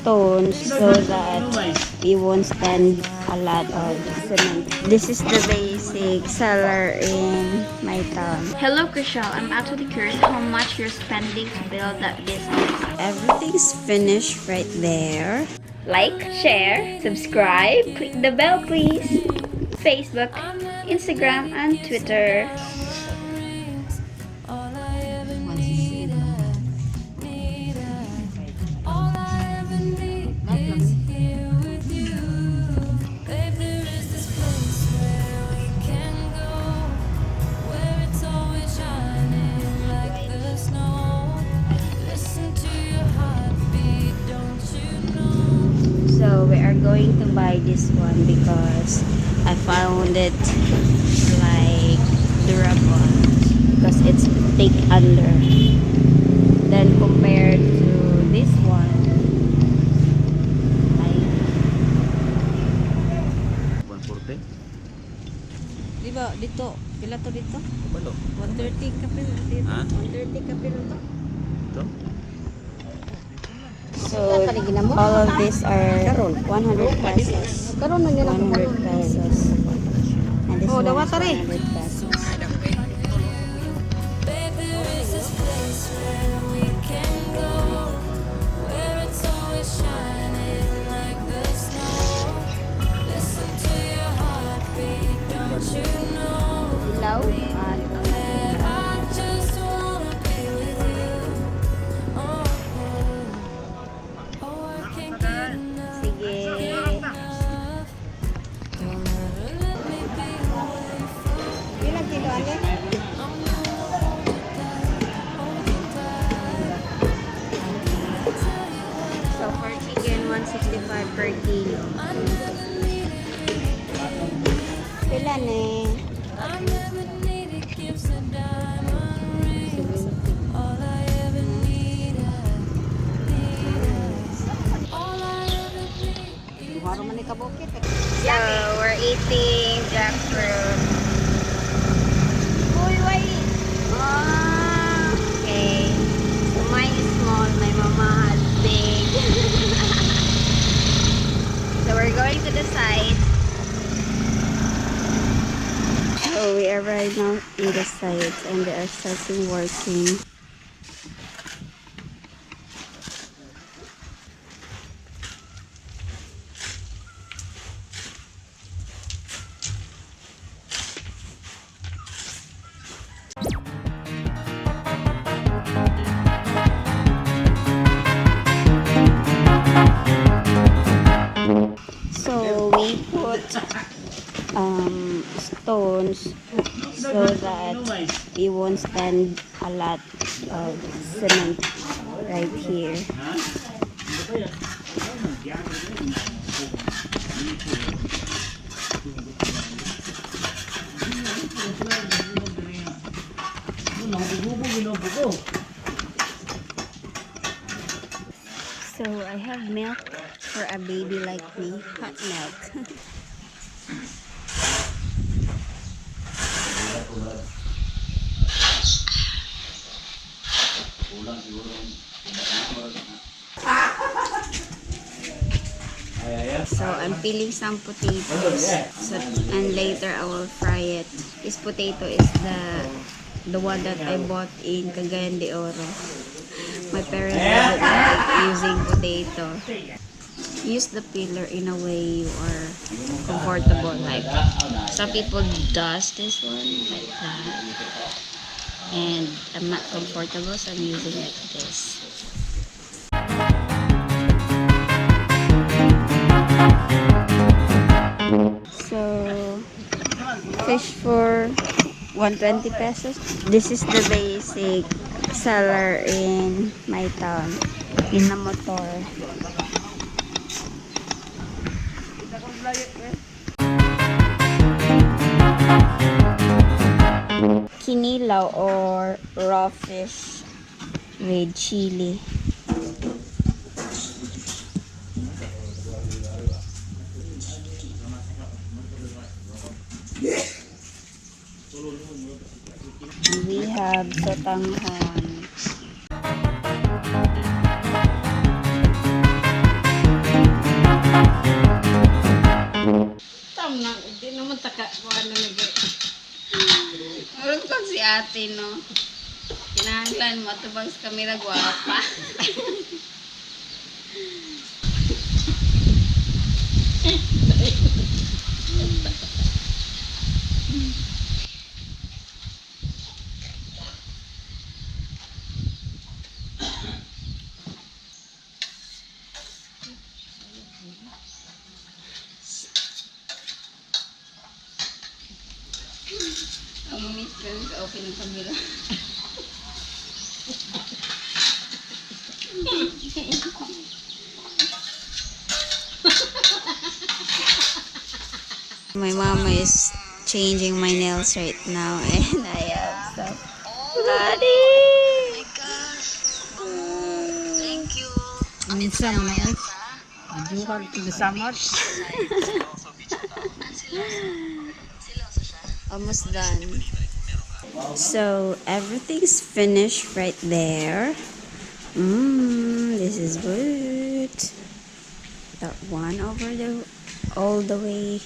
stones so that we won't spend a lot of cement. This is the basic seller in my town. Hello, Kushal. I'm actually curious how much you're spending to build that business. Everything's finished right there. Like, share, subscribe, click the bell, please. Facebook, Instagram, and Twitter. So we are going to buy this one because I found it like durable because it's thick under. Then compared to this one, like 140. di ba dito pila to dito? Balo. 130 kapilo dito. Ha? 130 kapilo to. Ito? So all of these are 100 pesos. 100 pesos. And this one is 100 pesos. Ilaw at sige. Ilang kilo ale? So for chicken, 165 per kilo. Pila ne? So we're eating jackfruit. Okay. So mine is small, my mama has big. So we're going to the site. So we are right now in the site and they are starting working. So we put stones so that we won't spend a lot of cement right here. So I have milk for a baby like me, hot milk. So I'm peeling some potatoes, so, and later I will fry it. This potato is the one that I bought in Cagayan de Oro. My parents doesn't like using potato. Use the peeler in a way you are comfortable. Like some people does this one like that, and I'm not comfortable, so I'm using it like this. So fish for 120 pesos. This is the basic seller in my town, in the motor. Kinilaw or raw fish with chili. We have sotanghon. ate, no? Kinahanglan mo, tubang sa kamera, guwapa. Ang miss ko sa open ng kamera. My mama is changing my nails right now and I am so bloody. Thank you. Minsan mo na yan. Juhal to the summer. Almost done. So everything's finished right there. This is good. That one over there, all the way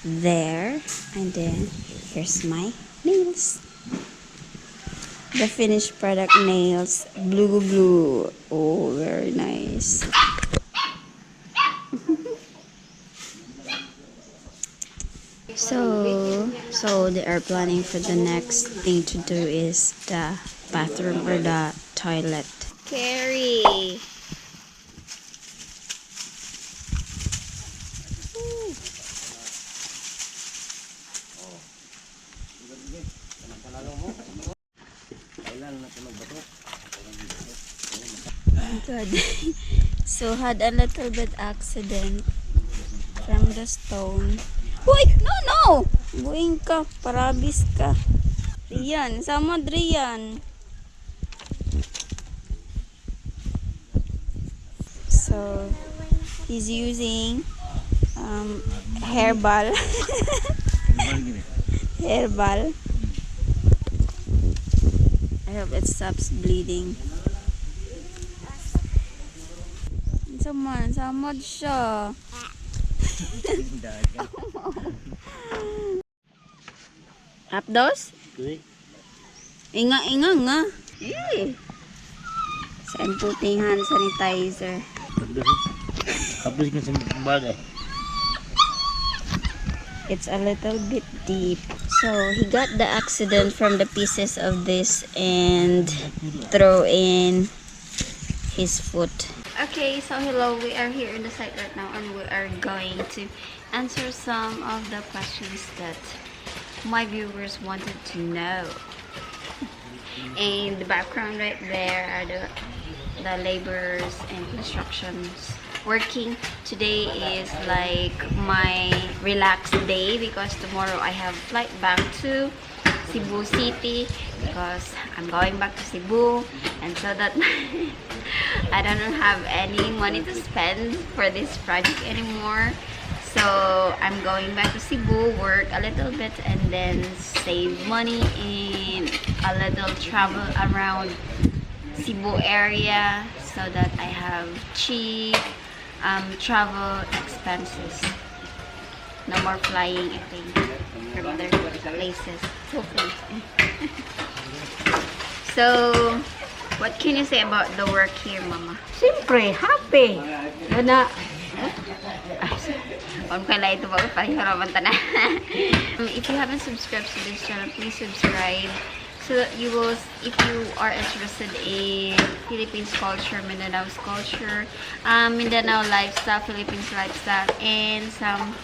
there, and then here's my nails. The finished product nails, blue. Oh, very nice. So they are planning for the next thing to do is the bathroom or the toilet. Carrie. God. So had a little bit accident from the stone. Uy! No! Buing ka. Parabis ka. Rian. Samad Rian. So, he's using hairball. Hairball. I hope it stops bleeding. Samad siya. Apdos? Inga nga. So I'm putting hand sanitizer. It's a little bit deep. So he got the accident from the pieces of this and throw in his foot. Okay, so hello, we are here in the site right now and we are going to answer some of the questions that my viewers wanted to know. In the background right there are the laborers and constructions working. Today is like my relaxed day because tomorrow I have flight back to Cebu City because I'm going back to Cebu, and so that I don't have any money to spend for this project anymore. So I'm going back to Cebu, work a little bit, and then save money in a little travel around Cebu area so that I have cheap travel expenses. No more flying, I think, from other places. Hopefully. So, what can you say about the work here, Mama? Siyempre, happy. Gana. If you haven't subscribed to this channel, please subscribe so that you will, if you are interested in Philippines culture, Mindanao's culture, Mindanao lifestyle, Philippines lifestyle, and some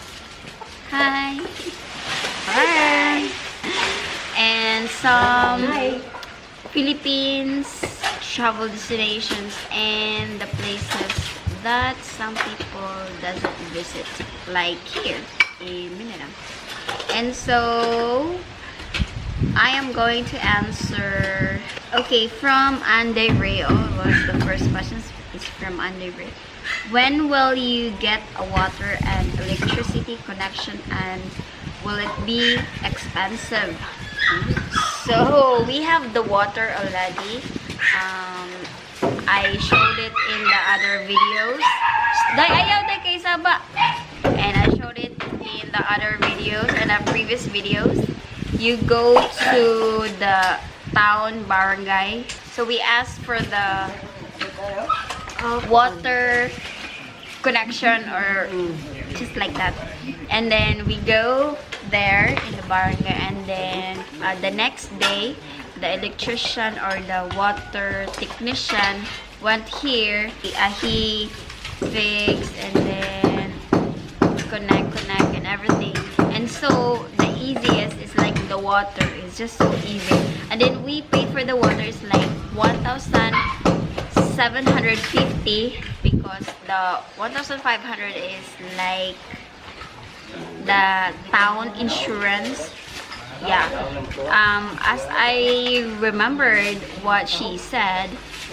and some Philippines travel destinations and the places that some people doesn't visit, like here in Mindanao. And so I am going to answer, okay, from Ande Ray. Was the first question is from Ande Ray. When will you get a water and electricity connection, and will it be expensive? So we have the water already. I showed it in the other videos. And I showed it in the other videos and the previous videos. You go to the town barangay. So we asked for the water connection or just like that. And then we go there in the barangay, and then the next day the electrician or the water technician went here. He fixed and then connect and everything. And so the easiest is like the water. It's just so easy. And then we paid for the water is like 1,750 because the 1,500 is like the town insurance. Yeah. As I remembered what she said,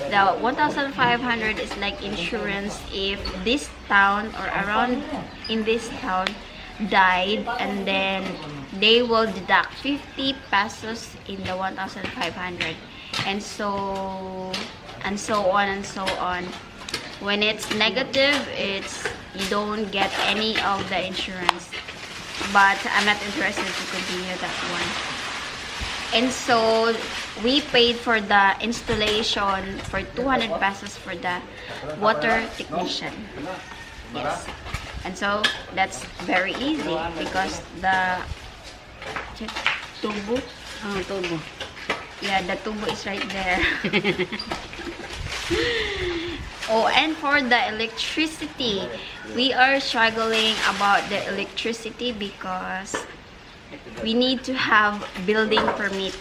the 1,500 is like insurance if this town or around in this town died, and then they will deduct 50 pesos in the 1,500, and so on. When it's negative, it's you don't get any of the insurance, but I'm not interested to continue that one. And so we paid for the installation for 200 pesos for the water technician. Yes. And so that's very easy because the tubo. Oh, tubo. Yeah, the tubo is right there. Oh, and for the electricity, we are struggling about the electricity because we need to have building permit,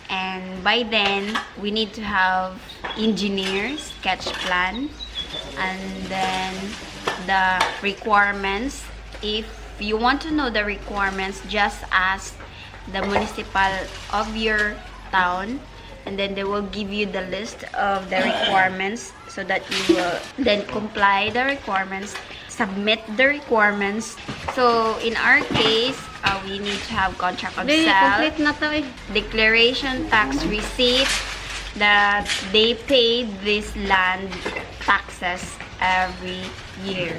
and by then we need to have engineer sketch plan, and then the requirements. If you want to know the requirements, just ask the municipal of your town, and then they will give you the list of the requirements so that you will then comply the requirements, submit the requirements. So in our case, we need to have contract of sale, Complete na to eh. declaration tax receipt that they paid this land taxes every year.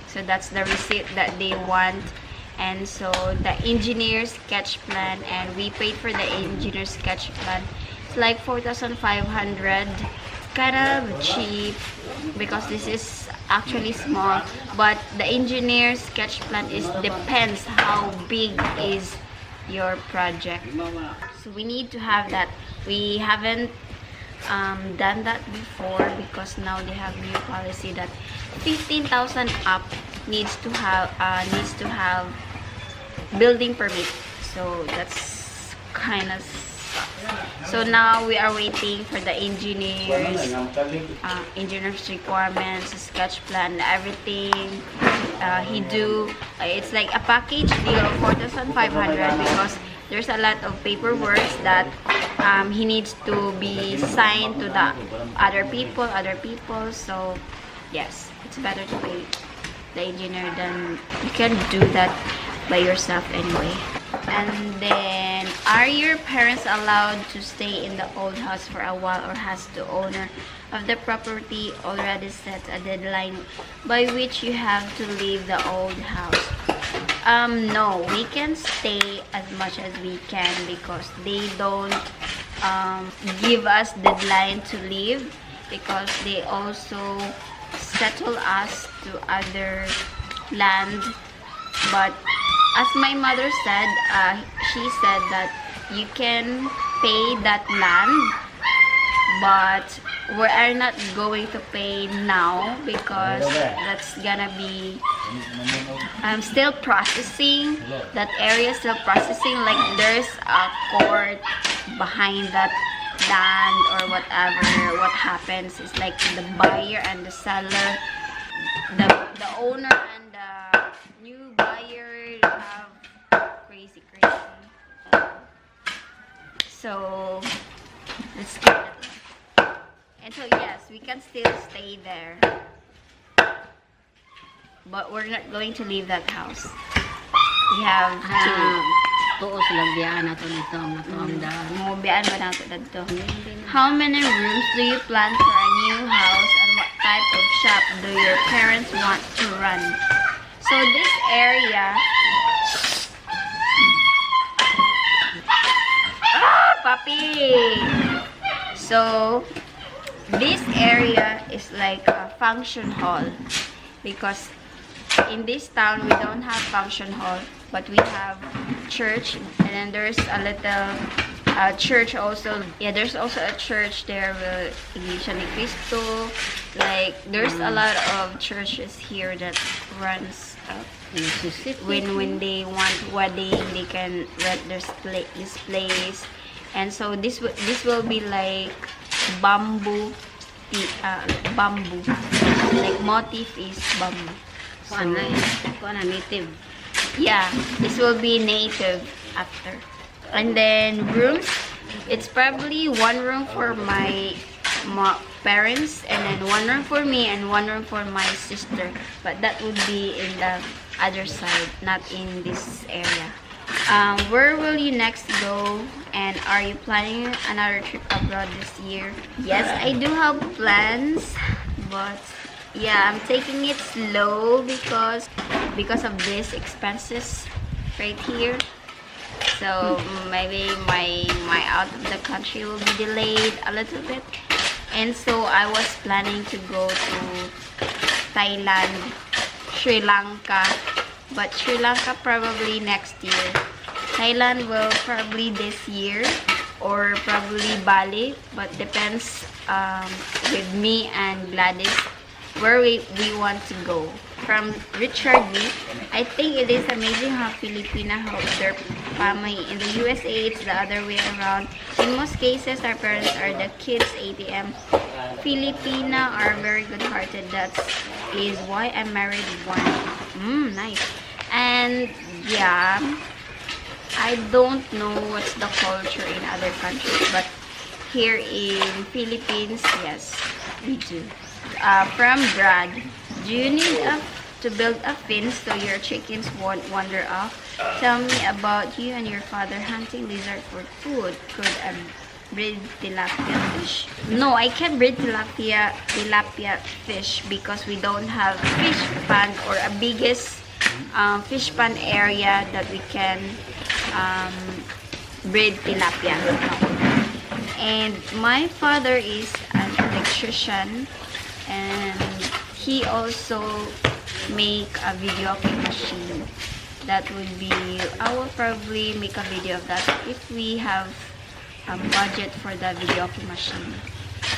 So that's the receipt that they want. And so the engineer sketch plan, and we paid for the engineer sketch plan. It's like 4,500. It's kind of cheap because this is actually small, but the engineer sketch plan is depends how big is your project. So we need to have that. We haven't done that before because now they have new policy that 15,000 up needs to have building permit. So that's kind of so now we are waiting for the engineers requirements, sketch plan, everything. He do it's like a package deal of 4,500 because there's a lot of paperwork that he needs to be signed to the other people. So yes, it's better to pay the engineer than you can do that by yourself anyway. And then, are your parents allowed to stay in the old house for a while, or has the owner of the property already set a deadline by which you have to leave the old house? No, we can stay as much as we can because they don't give us deadline to leave, because they also settle us to other land. But as my mother said, she said that you can pay that land, but we are not going to pay now because that's gonna be still processing. That area still processing, like there's a court behind that land or whatever. What happens is like the buyer and the seller, the owner and the new buyer have crazy. So let's get it. And so yes, we can still stay there, but we're not going to leave that house. We have to. Tuos lagyan na to dito, matuamdan. Mubiyaan ba nato dito? How many rooms do you plan for a new house, and what type of shop do your parents want to run? So this area, puppy. So this area is like a function hall because in this town we don't have function hall, but we have church, and then there's a little church also. Yeah, there's also a church there with Iglesia ni Cristo. Like there's a lot of churches here that runs when they want wedding, they can rent this place. And so this will be like bamboo, like motif is bamboo. So, native. yeah, this will be native after. And then rooms, it's probably one room for my parents, and then one room for me, and one room for my sister. But that would be in the other side, not in this area. Where will you next go, and are you planning another trip abroad this year? Yes, I do have plans, but yeah, I'm taking it slow because of these expenses right here. So maybe my out of the country will be delayed a little bit, and so I was planning to go to Thailand, Sri Lanka, but Sri Lanka probably next year. Thailand will probably this year, or probably Bali, but depends with me and Gladys where we want to go. From Richard B, I think it is amazing how Filipina help their family. In the USA, it's the other way around. In most cases, our parents are the kids' ATM. Filipina are very good-hearted. That is why I married one. Nice. And yeah, I don't know what's the culture in other countries, but here in Philippines, yes, we do. From Brad, do you need to build a fence so your chickens won't wander off? Tell me about you and your father hunting lizard for food. Could I breed tilapia fish? No, I can't breed tilapia fish because we don't have fish pond or a biggest fish pond area that we can breed tilapia. And my father is an electrician, and he also make a videoke machine. That would be, I will probably make a video of that if we have a budget for the videoke machine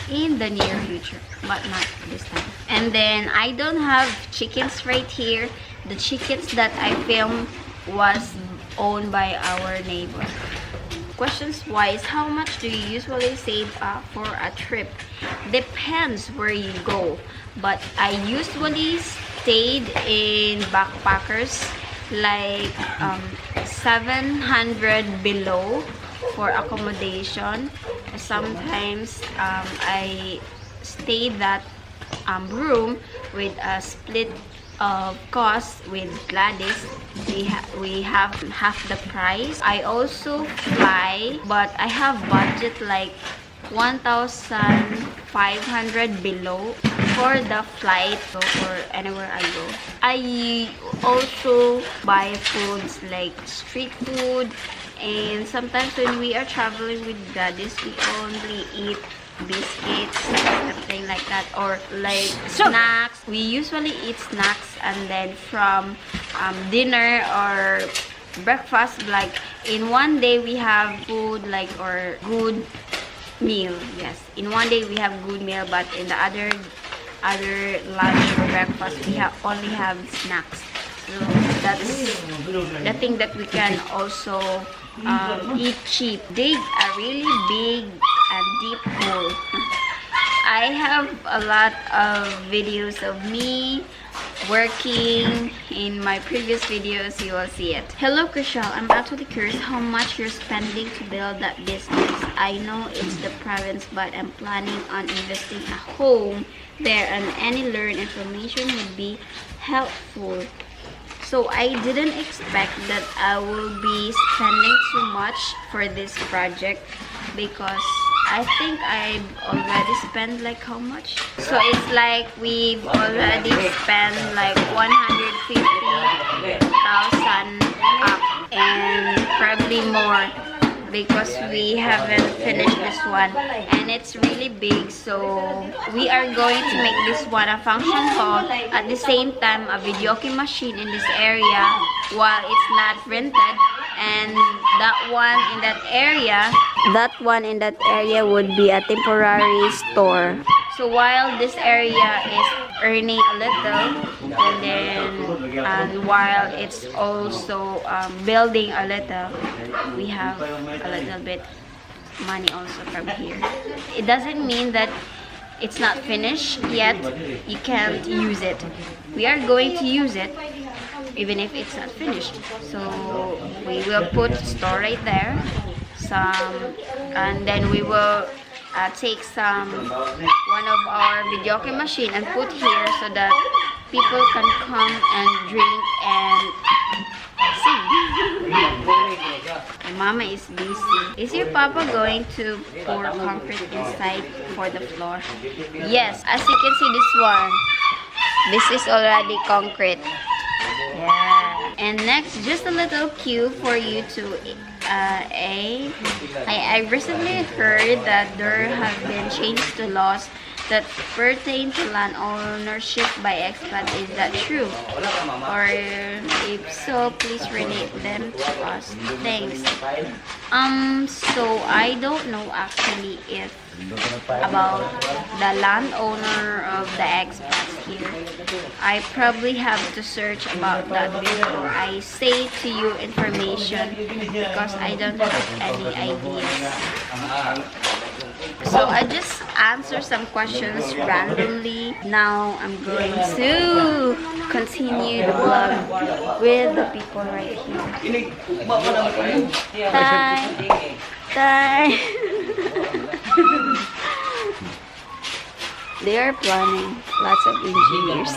in the near future, but not this time. And then I don't have chickens right here. The chickens that I filmed was owned by our neighbor. Questions wise, how much do you usually save up for a trip? Depends where you go, but I usually stayed in backpackers, like 700 below for accommodation. Sometimes I stayed that room with a split of cost with Gladys. We have half the price. I also fly, but I have budget like 1,500 below for the flight or anywhere I go. I also buy foods like street food, and sometimes when we are traveling with Gladys, we only eat biscuits, something like that, or like snacks. We usually eat snacks, and then from dinner or breakfast, like in one day we have food like or good meal. Yes, in one day we have good meal, but in the other lunch or breakfast we only have snacks. So that's the thing that we can also eat cheap. Dig a really big and deep hole. I have a lot of videos of me working. In my previous videos, you will see it. Hello, Chriselle. I'm actually curious how much you're spending to build that business. I know it's the province, but I'm planning on investing a home there, and any learned information would be helpful. So I didn't expect that I will be spending too much for this project, because I think I've already spent like how much? So it's like we've already spent like 150,000 up, and probably more because we haven't finished this one, and it's really big, so we are going to make this one a function hall, at the same time a videoke machine in this area while it's not rented, and that one in that area would be a temporary store. So while this area is earning a little, and while it's also building a little, we have a little bit money also from here. It doesn't mean that it's not finished yet, you can't use it. We are going to use it even if it's not finished. So we will put store right there, and then we will take one of our videoke machine and put here so that people can come and drink and sing. My mama is busy. Is your papa going to pour concrete inside for the floor? Yes, as you can see, this one, this is already concrete. Yeah. And next, just a little cue for you to I recently heard that there have been changes to laws that pertain to land ownership by expat. Is that true? Or if so, please relate them to us. Thanks. So I don't know actually if about the landowner of the expats here. I probably have to search about that before I say to you information, because I don't have any ideas. So I just answer some questions randomly. Now I'm going to continue the vlog with the people right here. Bye. Bye. They are planning, lots of engineers.